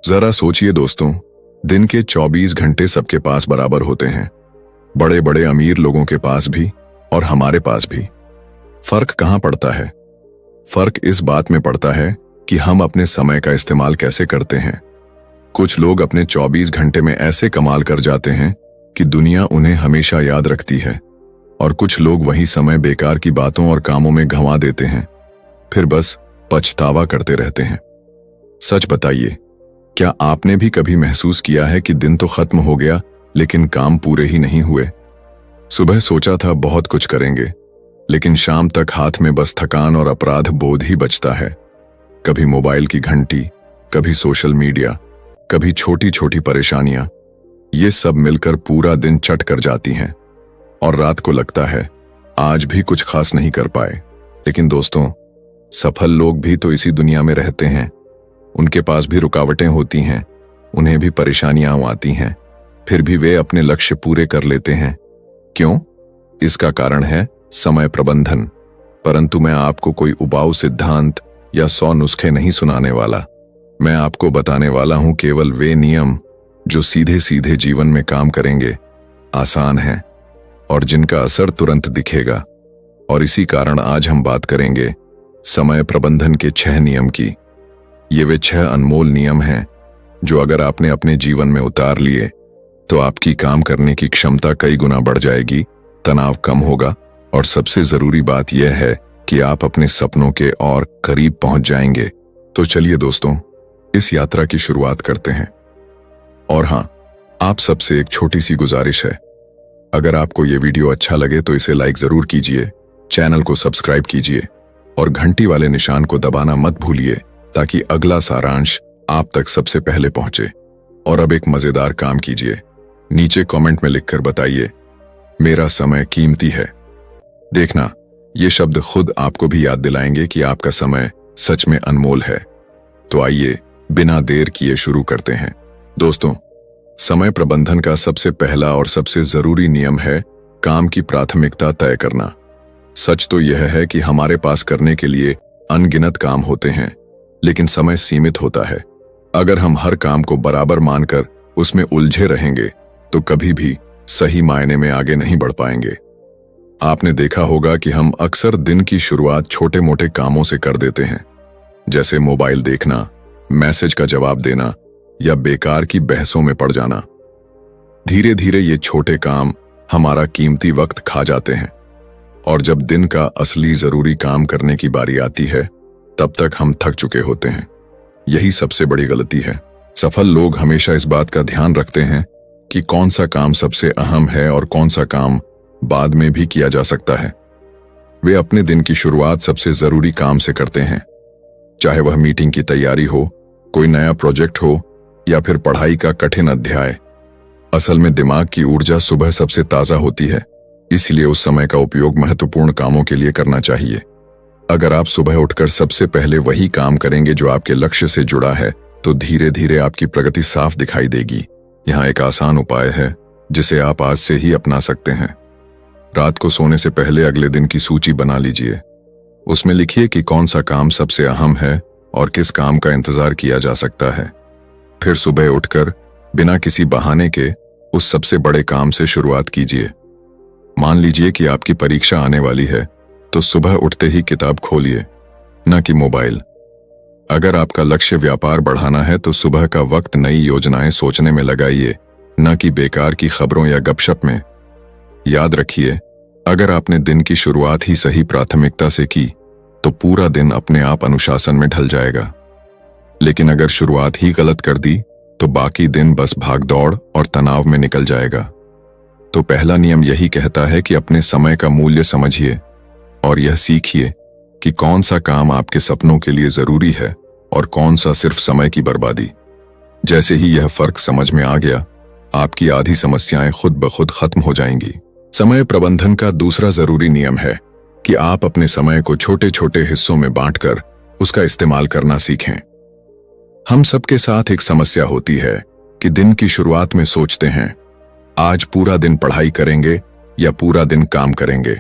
जरा सोचिए दोस्तों, दिन के 24 घंटे सबके पास बराबर होते हैं। बड़े बड़े अमीर लोगों के पास भी और हमारे पास भी। फर्क कहां पड़ता है? फर्क इस बात में पड़ता है कि हम अपने समय का इस्तेमाल कैसे करते हैं। कुछ लोग अपने 24 घंटे में ऐसे कमाल कर जाते हैं कि दुनिया उन्हें हमेशा याद रखती है, और कुछ लोग वही समय बेकार की बातों और कामों में गंवा देते हैं, फिर बस पछतावा करते रहते हैं। सच बताइए, क्या आपने भी कभी महसूस किया है कि दिन तो खत्म हो गया लेकिन काम पूरे ही नहीं हुए? सुबह सोचा था बहुत कुछ करेंगे, लेकिन शाम तक हाथ में बस थकान और अपराध बोध ही बचता है। कभी मोबाइल की घंटी, कभी सोशल मीडिया, कभी छोटी छोटी परेशानियां, ये सब मिलकर पूरा दिन चट कर जाती हैं, और रात को लगता है आज भी कुछ खास नहीं कर पाए। लेकिन दोस्तों, सफल लोग भी तो इसी दुनिया में रहते हैं। उनके पास भी रुकावटें होती हैं, उन्हें भी परेशानियां आती हैं, फिर भी वे अपने लक्ष्य पूरे कर लेते हैं। क्यों? इसका कारण है समय प्रबंधन। परंतु मैं आपको कोई उबाऊ सिद्धांत या 100 नुस्खे नहीं सुनाने वाला। मैं आपको बताने वाला हूं केवल वे नियम जो सीधे सीधे जीवन में काम करेंगे, आसान हैं और जिनका असर तुरंत दिखेगा। और इसी कारण आज हम बात करेंगे समय प्रबंधन के 6 नियम की। ये वे 6 अनमोल नियम हैं जो अगर आपने अपने जीवन में उतार लिए तो आपकी काम करने की क्षमता कई गुना बढ़ जाएगी, तनाव कम होगा, और सबसे जरूरी बात यह है कि आप अपने सपनों के और करीब पहुंच जाएंगे। तो चलिए दोस्तों, इस यात्रा की शुरुआत करते हैं। और हां, आप सबसे एक छोटी सी गुजारिश है, अगर आपको ये वीडियो अच्छा लगे तो इसे लाइक जरूर कीजिए, चैनल को सब्सक्राइब कीजिए और घंटी वाले निशान को दबाना मत भूलिए, ताकि अगला सारांश आप तक सबसे पहले पहुंचे। और अब एक मजेदार काम कीजिए, नीचे कमेंट में लिखकर बताइए, मेरा समय कीमती है। देखना, ये शब्द खुद आपको भी याद दिलाएंगे कि आपका समय सच में अनमोल है। तो आइए बिना देर किए शुरू करते हैं। दोस्तों, समय प्रबंधन का सबसे पहला और सबसे जरूरी नियम है काम की प्राथमिकता तय करना। सच तो यह है कि हमारे पास करने के लिए अनगिनत काम होते हैं, लेकिन समय सीमित होता है। अगर हम हर काम को बराबर मानकर उसमें उलझे रहेंगे तो कभी भी सही मायने में आगे नहीं बढ़ पाएंगे। आपने देखा होगा कि हम अक्सर दिन की शुरुआत छोटे मोटे कामों से कर देते हैं, जैसे मोबाइल देखना, मैसेज का जवाब देना या बेकार की बहसों में पड़ जाना। धीरे धीरे ये छोटे काम हमारा कीमती वक्त खा जाते हैं, और जब दिन का असली जरूरी काम करने की बारी आती है तब तक हम थक चुके होते हैं। यही सबसे बड़ी गलती है। सफल लोग हमेशा इस बात का ध्यान रखते हैं कि कौन सा काम सबसे अहम है और कौन सा काम बाद में भी किया जा सकता है। वे अपने दिन की शुरुआत सबसे जरूरी काम से करते हैं, चाहे वह मीटिंग की तैयारी हो, कोई नया प्रोजेक्ट हो या फिर पढ़ाई का कठिन अध्याय। असल में दिमाग की ऊर्जा सुबह सबसे ताजा होती है, इसलिए उस समय का उपयोग महत्वपूर्ण कामों के लिए करना चाहिए। अगर आप सुबह उठकर सबसे पहले वही काम करेंगे जो आपके लक्ष्य से जुड़ा है, तो धीरे धीरे आपकी प्रगति साफ दिखाई देगी। यहाँ एक आसान उपाय है जिसे आप आज से ही अपना सकते हैं। रात को सोने से पहले अगले दिन की सूची बना लीजिए। उसमें लिखिए कि कौन सा काम सबसे अहम है और किस काम का इंतजार किया जा सकता है। फिर सुबह उठकर बिना किसी बहाने के उस सबसे बड़े काम से शुरुआत कीजिए। मान लीजिए कि आपकी परीक्षा आने वाली है, तो सुबह उठते ही किताब खोलिए, न कि मोबाइल। अगर आपका लक्ष्य व्यापार बढ़ाना है तो सुबह का वक्त नई योजनाएं सोचने में लगाइए, न कि बेकार की खबरों या गपशप में। याद रखिए, अगर आपने दिन की शुरुआत ही सही प्राथमिकता से की तो पूरा दिन अपने आप अनुशासन में ढल जाएगा। लेकिन अगर शुरुआत ही गलत कर दी तो बाकी दिन बस भागदौड़ और तनाव में निकल जाएगा। तो पहला नियम यही कहता है कि अपने समय का मूल्य समझिए और यह सीखिए कि कौन सा काम आपके सपनों के लिए जरूरी है और कौन सा सिर्फ समय की बर्बादी। जैसे ही यह फर्क समझ में आ गया, आपकी आधी समस्याएं खुद ब खुद खत्म हो जाएंगी। समय प्रबंधन का दूसरा जरूरी नियम है कि आप अपने समय को छोटे छोटे हिस्सों में बांटकर उसका इस्तेमाल करना सीखें। हम सबके साथ एक समस्या होती है कि दिन की शुरुआत में सोचते हैं, आज पूरा दिन पढ़ाई करेंगे या पूरा दिन काम करेंगे।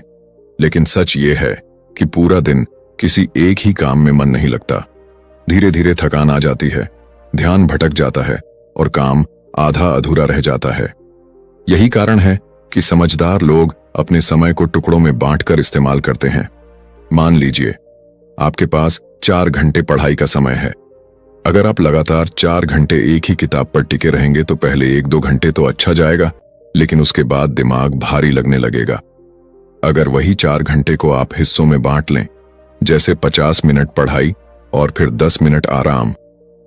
लेकिन सच ये है कि पूरा दिन किसी एक ही काम में मन नहीं लगता। धीरे धीरे थकान आ जाती है, ध्यान भटक जाता है और काम आधा अधूरा रह जाता है। यही कारण है कि समझदार लोग अपने समय को टुकड़ों में बांटकर इस्तेमाल करते हैं। मान लीजिए आपके पास 4 घंटे पढ़ाई का समय है। अगर आप लगातार 4 घंटे एक ही किताब पर टिके रहेंगे तो पहले 1-2 घंटे तो अच्छा जाएगा, लेकिन उसके बाद दिमाग भारी लगने लगेगा। अगर वही 4 घंटे को आप हिस्सों में बांट लें, जैसे 50 मिनट पढ़ाई और फिर 10 मिनट आराम,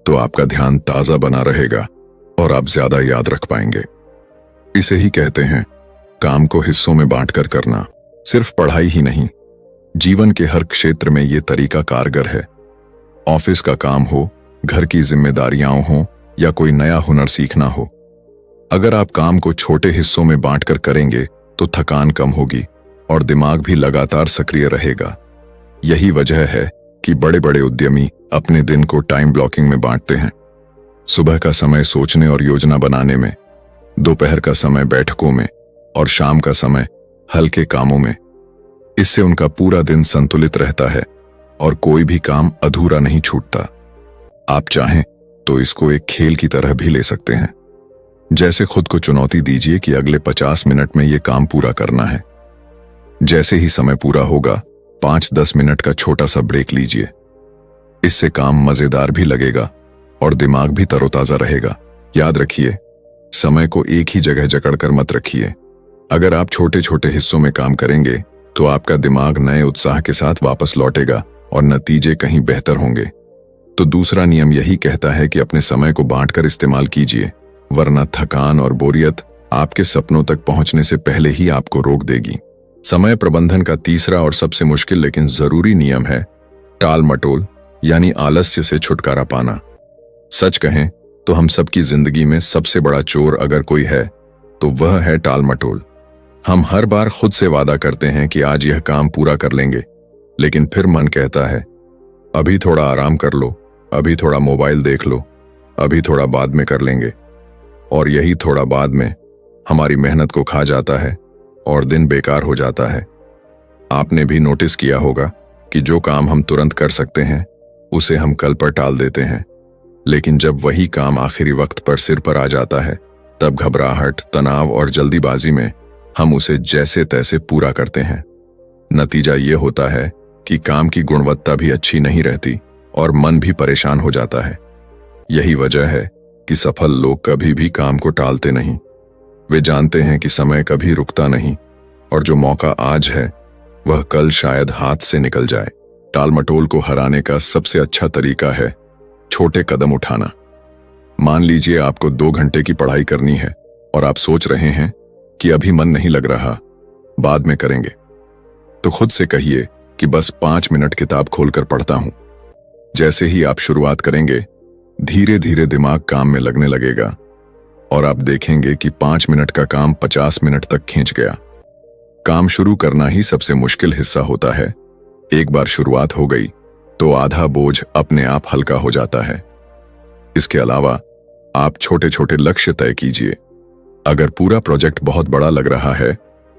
तो आपका ध्यान ताजा बना रहेगा और आप ज्यादा याद रख पाएंगे। इसे ही कहते हैं काम को हिस्सों में बांटकर करना। सिर्फ पढ़ाई ही नहीं, जीवन के हर क्षेत्र में ये तरीका कारगर है। ऑफिस का काम हो, घर की जिम्मेदारियां हो या कोई नया हुनर सीखना हो, अगर आप काम को छोटे हिस्सों में बांटकर करेंगे तो थकान कम होगी और दिमाग भी लगातार सक्रिय रहेगा। यही वजह है कि बड़े बड़े उद्यमी अपने दिन को टाइम ब्लॉकिंग में बांटते हैं। सुबह का समय सोचने और योजना बनाने में, दोपहर का समय बैठकों में और शाम का समय हल्के कामों में। इससे उनका पूरा दिन संतुलित रहता है और कोई भी काम अधूरा नहीं छूटता। आप चाहें तो इसको एक खेल की तरह भी ले सकते हैं। जैसे खुद को चुनौती दीजिए कि अगले 50 मिनट में यह काम पूरा करना है। जैसे ही समय पूरा होगा 5-10 मिनट का छोटा सा ब्रेक लीजिए। इससे काम मजेदार भी लगेगा और दिमाग भी तरोताजा रहेगा। याद रखिए, समय को एक ही जगह जकड़कर मत रखिए। अगर आप छोटे छोटे हिस्सों में काम करेंगे तो आपका दिमाग नए उत्साह के साथ वापस लौटेगा और नतीजे कहीं बेहतर होंगे। तो दूसरा नियम यही कहता है कि अपने समय को बांटकर इस्तेमाल कीजिए, वरना थकान और बोरियत आपके सपनों तक पहुंचने से पहले ही आपको रोक देगी। समय प्रबंधन का तीसरा और सबसे मुश्किल लेकिन जरूरी नियम है टाल मटोल, यानी आलस्य से छुटकारा पाना। सच कहें तो हम सबकी जिंदगी में सबसे बड़ा चोर अगर कोई है तो वह है टाल मटोल। हम हर बार खुद से वादा करते हैं कि आज यह काम पूरा कर लेंगे, लेकिन फिर मन कहता है अभी थोड़ा आराम कर लो, अभी थोड़ा मोबाइल देख लो, अभी थोड़ा बाद में कर लेंगे। और यही थोड़ा बाद में हमारी मेहनत को खा जाता है और दिन बेकार हो जाता है। आपने भी नोटिस किया होगा कि जो काम हम तुरंत कर सकते हैं उसे हम कल पर टाल देते हैं, लेकिन जब वही काम आखिरी वक्त पर सिर पर आ जाता है तब घबराहट, तनाव और जल्दीबाजी में हम उसे जैसे तैसे पूरा करते हैं। नतीजा ये होता है कि काम की गुणवत्ता भी अच्छी नहीं रहती और मन भी परेशान हो जाता है। यही वजह है कि सफल लोग कभी भी काम को टालते नहीं। वे जानते हैं कि समय कभी रुकता नहीं और जो मौका आज है वह कल शायद हाथ से निकल जाए। टाल मटोल को हराने का सबसे अच्छा तरीका है छोटे कदम उठाना। मान लीजिए आपको 2 घंटे की पढ़ाई करनी है और आप सोच रहे हैं कि अभी मन नहीं लग रहा, बाद में करेंगे। तो खुद से कहिए कि बस 5 मिनट किताब खोलकर पढ़ता हूं। जैसे ही आप शुरुआत करेंगे धीरे धीरे दिमाग काम में लगने लगेगा और आप देखेंगे कि 5 मिनट का काम 50 मिनट तक खींच गया। काम शुरू करना ही सबसे मुश्किल हिस्सा होता है। एक बार शुरुआत हो गई तो आधा बोझ अपने आप हल्का हो जाता है। इसके अलावा आप छोटे छोटे लक्ष्य तय कीजिए। अगर पूरा प्रोजेक्ट बहुत बड़ा लग रहा है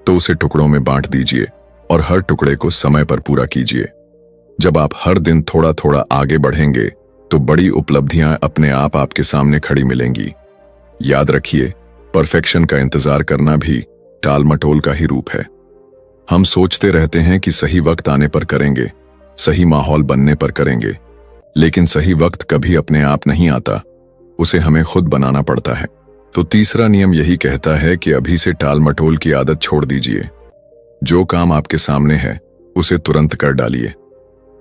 तो उसे टुकड़ों में बांट दीजिए और हर टुकड़े को समय पर पूरा कीजिए। जब आप हर दिन थोड़ा थोड़ा आगे बढ़ेंगे तो बड़ी उपलब्धियां अपने आप आपके सामने खड़ी मिलेंगी। याद रखिए, परफेक्शन का इंतजार करना भी टाल मटोल का ही रूप है। हम सोचते रहते हैं कि सही वक्त आने पर करेंगे, सही माहौल बनने पर करेंगे, लेकिन सही वक्त कभी अपने आप नहीं आता, उसे हमें खुद बनाना पड़ता है। तो तीसरा नियम यही कहता है कि अभी से टाल मटोल की आदत छोड़ दीजिए। जो काम आपके सामने है उसे तुरंत कर डालिए।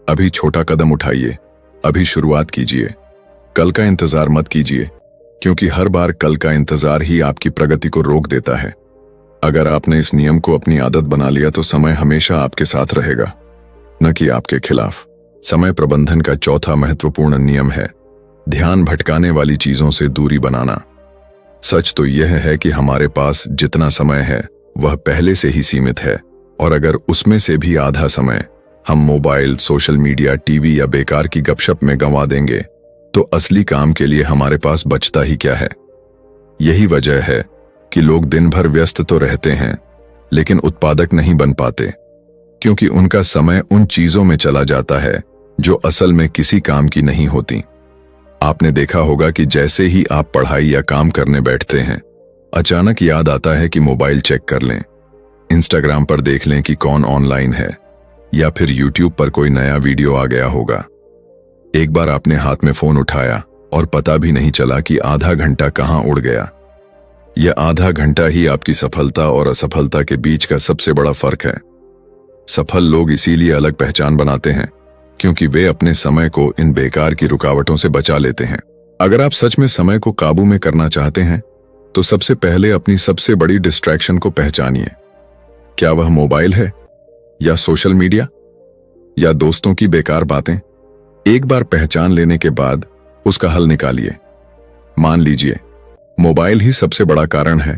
अभी छोटा कदम उठाइए, अभी शुरुआत कीजिए। कल का इंतजार मत कीजिए, क्योंकि हर बार कल का इंतजार ही आपकी प्रगति को रोक देता है। अगर आपने इस नियम को अपनी आदत बना लिया तो समय हमेशा आपके साथ रहेगा, न कि आपके खिलाफ। समय प्रबंधन का चौथा महत्वपूर्ण नियम है ध्यान भटकाने वाली चीजों से दूरी बनाना। सच तो यह है कि हमारे पास जितना समय है वह पहले से ही सीमित है, और अगर उसमें से भी आधा समय हम मोबाइल, सोशल मीडिया, टीवी या बेकार की गपशप में गंवा देंगे तो असली काम के लिए हमारे पास बचता ही क्या है। यही वजह है कि लोग दिन भर व्यस्त तो रहते हैं लेकिन उत्पादक नहीं बन पाते, क्योंकि उनका समय उन चीजों में चला जाता है जो असल में किसी काम की नहीं होती। आपने देखा होगा कि जैसे ही आप पढ़ाई या काम करने बैठते हैं, अचानक याद आता है कि मोबाइल चेक कर लें, इंस्टाग्राम पर देख लें कि कौन ऑनलाइन है, या फिर यूट्यूब पर कोई नया वीडियो आ गया होगा। एक बार आपने हाथ में फोन उठाया और पता भी नहीं चला कि आधा घंटा कहां उड़ गया। यह आधा घंटा ही आपकी सफलता और असफलता के बीच का सबसे बड़ा फर्क है। सफल लोग इसीलिए अलग पहचान बनाते हैं क्योंकि वे अपने समय को इन बेकार की रुकावटों से बचा लेते हैं। अगर आप सच में समय को काबू में करना चाहते हैं तो सबसे पहले अपनी सबसे बड़ी डिस्ट्रैक्शन को पहचानिए। क्या वह मोबाइल है, या सोशल मीडिया, या दोस्तों की बेकार बातें? एक बार पहचान लेने के बाद उसका हल निकालिए। मान लीजिए मोबाइल ही सबसे बड़ा कारण है,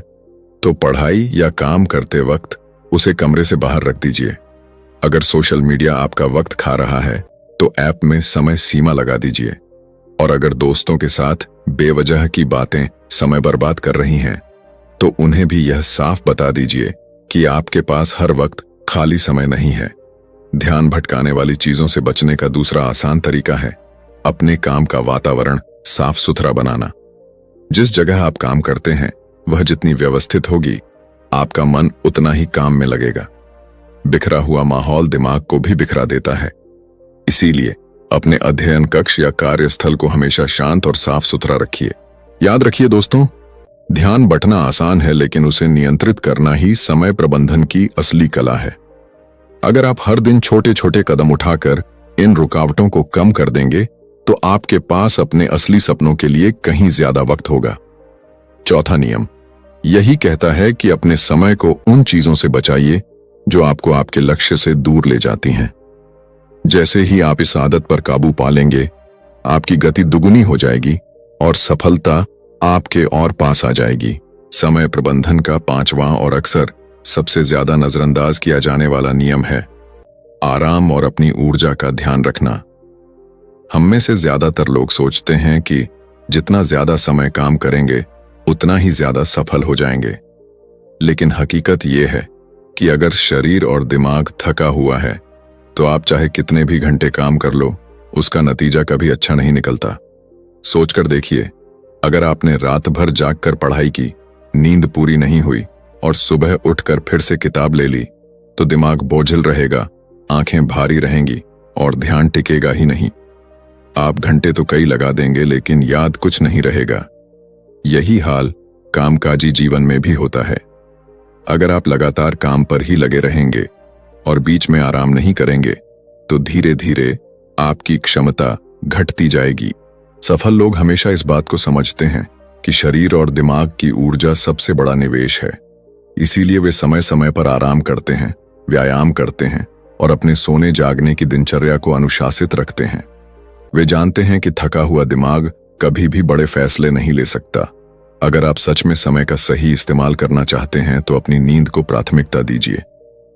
तो पढ़ाई या काम करते वक्त उसे कमरे से बाहर रख दीजिए। अगर सोशल मीडिया आपका वक्त खा रहा है तो ऐप में समय सीमा लगा दीजिए। और अगर दोस्तों के साथ बेवजह की बातें समय बर्बाद कर रही हैं तो उन्हें भी यह साफ बता दीजिए कि आपके पास हर वक्त खाली समय नहीं है। ध्यान भटकाने वाली चीजों से बचने का दूसरा आसान तरीका है अपने काम का वातावरण साफ सुथरा बनाना। जिस जगह आप काम करते हैं वह जितनी व्यवस्थित होगी, आपका मन उतना ही काम में लगेगा। बिखरा हुआ माहौल दिमाग को भी बिखरा देता है। इसीलिए अपने अध्ययन कक्ष या कार्यस्थल को हमेशा शांत और साफ सुथरा रखिए। याद रखिए दोस्तों, ध्यान बंटना आसान है, लेकिन उसे नियंत्रित करना ही समय प्रबंधन की असली कला है। अगर आप हर दिन छोटे छोटे कदम उठाकर इन रुकावटों को कम कर देंगे तो आपके पास अपने असली सपनों के लिए कहीं ज्यादा वक्त होगा। चौथा नियम यही कहता है कि अपने समय को उन चीजों से बचाइए जो आपको आपके लक्ष्य से दूर ले जाती हैं। जैसे ही आप इस आदत पर काबू पा लेंगे, आपकी गति दुगुनी हो जाएगी और सफलता आपके और पास आ जाएगी। समय प्रबंधन का पांचवां और अक्सर सबसे ज्यादा नजरअंदाज किया जाने वाला नियम है आराम और अपनी ऊर्जा का ध्यान रखना। हम में से ज्यादातर लोग सोचते हैं कि जितना ज्यादा समय काम करेंगे उतना ही ज्यादा सफल हो जाएंगे, लेकिन हकीकत यह है कि अगर शरीर और दिमाग थका हुआ है तो आप चाहे कितने भी घंटे काम कर लो, उसका नतीजा कभी अच्छा नहीं निकलता। सोचकर देखिए, अगर आपने रात भर जागकर पढ़ाई की, नींद पूरी नहीं हुई और सुबह उठकर फिर से किताब ले ली, तो दिमाग बोझिल रहेगा, आंखें भारी रहेंगी और ध्यान टिकेगा ही नहीं। आप घंटे तो कई लगा देंगे लेकिन याद कुछ नहीं रहेगा। यही हाल कामकाजी जीवन में भी होता है। अगर आप लगातार काम पर ही लगे रहेंगे और बीच में आराम नहीं करेंगे तो धीरे धीरे आपकी क्षमता घटती जाएगी। सफल लोग हमेशा इस बात को समझते हैं कि शरीर और दिमाग की ऊर्जा सबसे बड़ा निवेश है। इसीलिए वे समय समय पर आराम करते हैं, व्यायाम करते हैं और अपने सोने जागने की दिनचर्या को अनुशासित रखते हैं। वे जानते हैं कि थका हुआ दिमाग कभी भी बड़े फैसले नहीं ले सकता। अगर आप सच में समय का सही इस्तेमाल करना चाहते हैं तो अपनी नींद को प्राथमिकता दीजिए।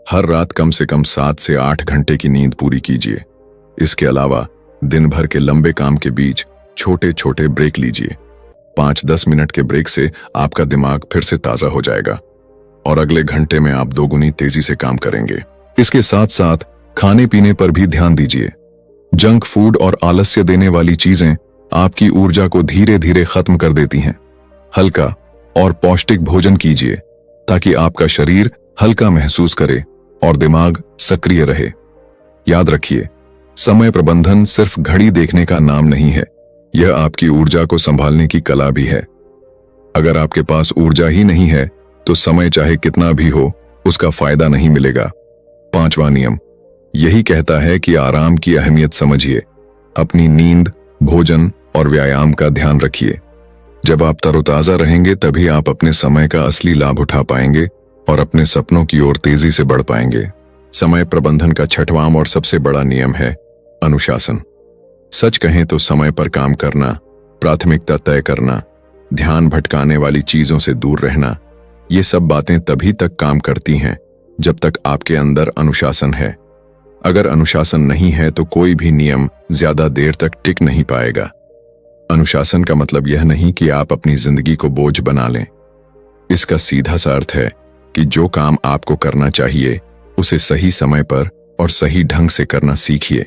हर रात कम से कम 7 से 8 घंटे की नींद पूरी कीजिए। इसके अलावा दिन भर के लंबे काम के बीच छोटे छोटे ब्रेक लीजिए। 5-10 मिनट के ब्रेक से आपका दिमाग फिर से ताजा हो जाएगा और अगले घंटे में आप दोगुनी तेजी से काम करेंगे। इसके साथ साथ खाने पीने पर भी ध्यान दीजिए। जंक फूड और आलस्य देने वाली चीजें आपकी ऊर्जा को धीरे धीरे खत्म कर देती हैं। हल्का और पौष्टिक भोजन कीजिए ताकि आपका शरीर हल्का महसूस करे और दिमाग सक्रिय रहे। याद रखिए, समय प्रबंधन सिर्फ घड़ी देखने का नाम नहीं है, यह आपकी ऊर्जा को संभालने की कला भी है। अगर आपके पास ऊर्जा ही नहीं है तो समय चाहे कितना भी हो उसका फायदा नहीं मिलेगा। पांचवा नियम यही कहता है कि आराम की अहमियत समझिए। अपनी नींद, भोजन और व्यायाम का ध्यान रखिए। जब आप तरोताजा रहेंगे तभी आप अपने समय का असली लाभ उठा पाएंगे और अपने सपनों की ओर तेजी से बढ़ पाएंगे। समय प्रबंधन का छठवां और सबसे बड़ा नियम है अनुशासन। सच कहें तो समय पर काम करना, प्राथमिकता तय करना, ध्यान भटकाने वाली चीजों से दूर रहना, ये सब बातें तभी तक काम करती हैं जब तक आपके अंदर अनुशासन है। अगर अनुशासन नहीं है तो कोई भी नियम ज्यादा देर तक टिक नहीं पाएगा। अनुशासन का मतलब यह नहीं कि आप अपनी जिंदगी को बोझ बना लें। इसका सीधा सा अर्थ है कि जो काम आपको करना चाहिए उसे सही समय पर और सही ढंग से करना सीखिए।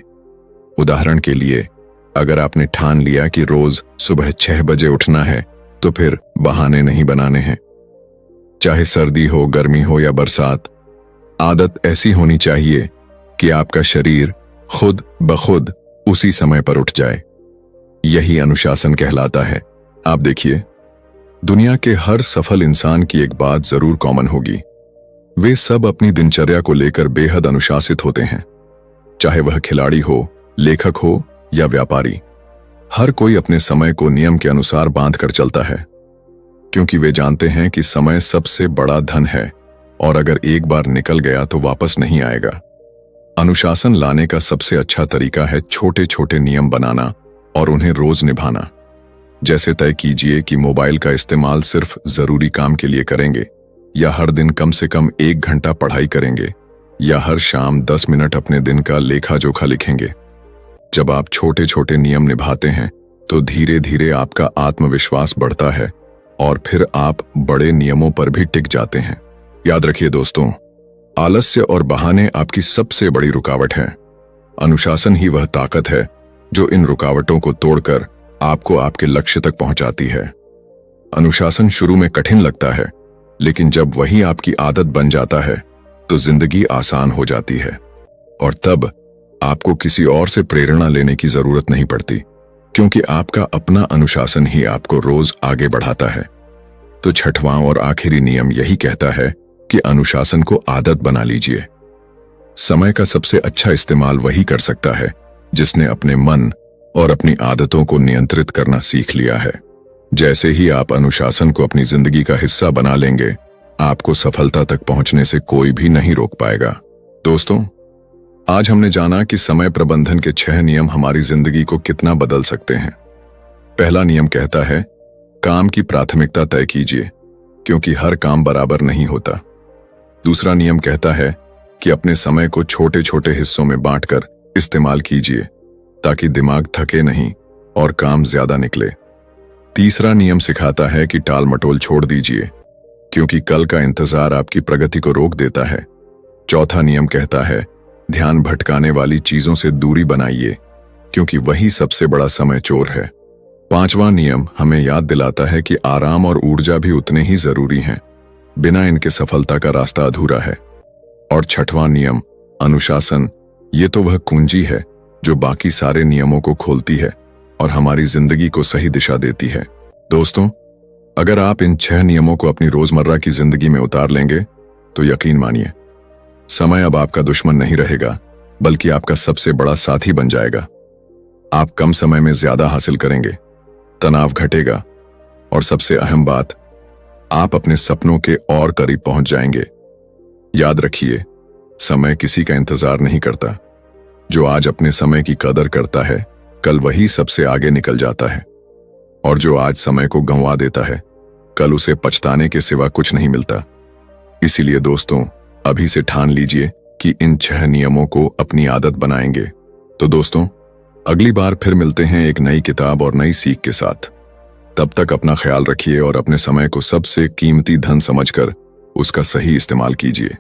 उदाहरण के लिए, अगर आपने ठान लिया कि रोज सुबह 6 बजे उठना है, तो फिर बहाने नहीं बनाने हैं। चाहे सर्दी हो, गर्मी हो या बरसात, आदत ऐसी होनी चाहिए कि आपका शरीर खुद ब खुद उसी समय पर उठ जाए। यही अनुशासन कहलाता है। आप देखिए, दुनिया के हर सफल इंसान की एक बात जरूर कॉमन होगी। वे सब अपनी दिनचर्या को लेकर बेहद अनुशासित होते हैं। चाहे वह खिलाड़ी हो, लेखक हो या व्यापारी, हर कोई अपने समय को नियम के अनुसार बांध कर चलता है, क्योंकि वे जानते हैं कि समय सबसे बड़ा धन है और अगर एक बार निकल गया तो वापस नहीं आएगा। अनुशासन लाने का सबसे अच्छा तरीका है छोटे छोटे नियम बनाना और उन्हें रोज निभाना। जैसे तय कीजिए कि मोबाइल का इस्तेमाल सिर्फ जरूरी काम के लिए करेंगे, या हर दिन कम से कम 1 घंटा पढ़ाई करेंगे, या हर शाम 10 मिनट अपने दिन का लेखा जोखा लिखेंगे। जब आप छोटे छोटे नियम निभाते हैं तो धीरे धीरे आपका आत्मविश्वास बढ़ता है और फिर आप बड़े नियमों पर भी टिक जाते हैं। याद रखिए दोस्तों, आलस्य और बहाने आपकी सबसे बड़ी रुकावट है। अनुशासन ही वह ताकत है जो इन रुकावटों को तोड़कर आपको आपके लक्ष्य तक पहुंचाती है। अनुशासन शुरू में कठिन लगता है, लेकिन जब वही आपकी आदत बन जाता है तो जिंदगी आसान हो जाती है और तब आपको किसी और से प्रेरणा लेने की जरूरत नहीं पड़ती, क्योंकि आपका अपना अनुशासन ही आपको रोज आगे बढ़ाता है। तो छठवां और आखिरी नियम यही कहता है कि अनुशासन को आदत बना लीजिए। समय का सबसे अच्छा इस्तेमाल वही कर सकता है जिसने अपने मन और अपनी आदतों को नियंत्रित करना सीख लिया है। जैसे ही आप अनुशासन को अपनी जिंदगी का हिस्सा बना लेंगे, आपको सफलता तक पहुंचने से कोई भी नहीं रोक पाएगा। दोस्तों, आज हमने जाना कि समय प्रबंधन के 6 नियम हमारी जिंदगी को कितना बदल सकते हैं। पहला नियम कहता है, काम की प्राथमिकता तय कीजिए, क्योंकि हर काम बराबर नहीं होता। दूसरा नियम कहता है कि अपने समय को छोटे छोटे हिस्सों में बांटकर इस्तेमाल कीजिए, ताकि दिमाग थके नहीं और काम ज्यादा निकले। तीसरा नियम सिखाता है कि टाल मटोल छोड़ दीजिए, क्योंकि कल का इंतजार आपकी प्रगति को रोक देता है। चौथा नियम कहता है, ध्यान भटकाने वाली चीजों से दूरी बनाइए, क्योंकि वही सबसे बड़ा समय चोर है। पांचवा नियम हमें याद दिलाता है कि आराम और ऊर्जा भी उतने ही जरूरी हैं, बिना इनके सफलता का रास्ता अधूरा है। और छठवां नियम, अनुशासन, ये तो वह कुंजी है जो बाकी सारे नियमों को खोलती है और हमारी जिंदगी को सही दिशा देती है। दोस्तों, अगर आप इन 6 नियमों को अपनी रोजमर्रा की जिंदगी में उतार लेंगे तो यकीन मानिए, समय अब आपका दुश्मन नहीं रहेगा, बल्कि आपका सबसे बड़ा साथी बन जाएगा। आप कम समय में ज्यादा हासिल करेंगे, तनाव घटेगा और सबसे अहम बात, आप अपने सपनों के और करीब पहुंच जाएंगे। याद रखिए, समय किसी का इंतजार नहीं करता। जो आज अपने समय की कदर करता है, कल वही सबसे आगे निकल जाता है, और जो आज समय को गंवा देता है, कल उसे पछताने के सिवा कुछ नहीं मिलता। इसीलिए दोस्तों, अभी से ठान लीजिए कि इन 6 नियमों को अपनी आदत बनाएंगे। तो दोस्तों, अगली बार फिर मिलते हैं एक नई किताब और नई सीख के साथ। तब तक अपना ख्याल रखिए और अपने समय को सबसे कीमती धन समझकर उसका सही इस्तेमाल कीजिए।